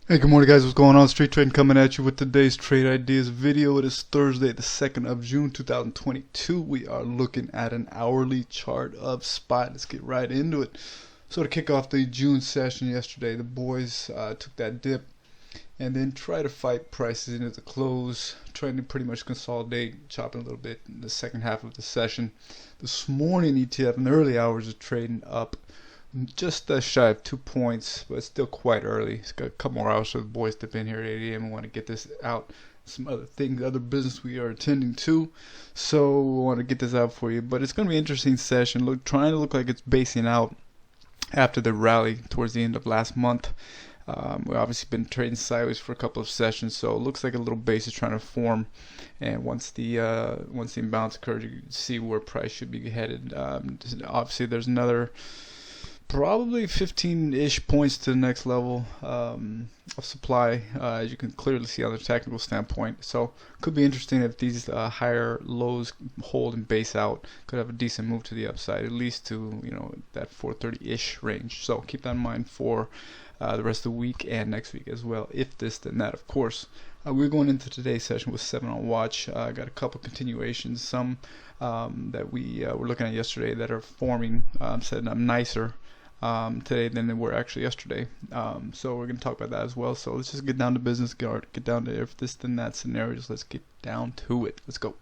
Hey, good morning, guys. What's going on? Street Trading coming at you with today's trade ideas video. It is Thursday, the 2nd of June, 2022. We are looking at an hourly chart of SPOT. Let's get right into it. So to kick off the June session yesterday, the boys took that dip and then try to fight prices into the close, trying to pretty much consolidate, chopping a little bit in the second half of the session. This morning, ETF in the early hours is trading up just shy of 2 points, but it's still quite early. It's got a couple more hours for the boys to in here at 8 a.m. and want to get this out. Some other things, other business we are attending to, so we want to get this out for you. But it's going to be an interesting session. Trying to look like it's basing out after the rally towards the end of last month. We've obviously been trading sideways for a couple of sessions, so it looks like a little base is trying to form. And once the imbalance occurs, you can see where price should be headed. Obviously, there's another probably 15-ish points to the next level of supply, as you can clearly see on the technical standpoint. So could be interesting if these higher lows hold and base out. Could have a decent move to the upside, at least to that 430-ish range. So keep that in mind for the rest of the week and next week as well. If this, then that, of course. We're going into today's session with 7 on watch. I got a couple continuations, some that we were looking at yesterday that are forming, setting up nicer today than they were actually yesterday. So we're going to talk about that as well. So let's just get down to business, get down to if this then that scenarios. Let's get down to it. Let's go.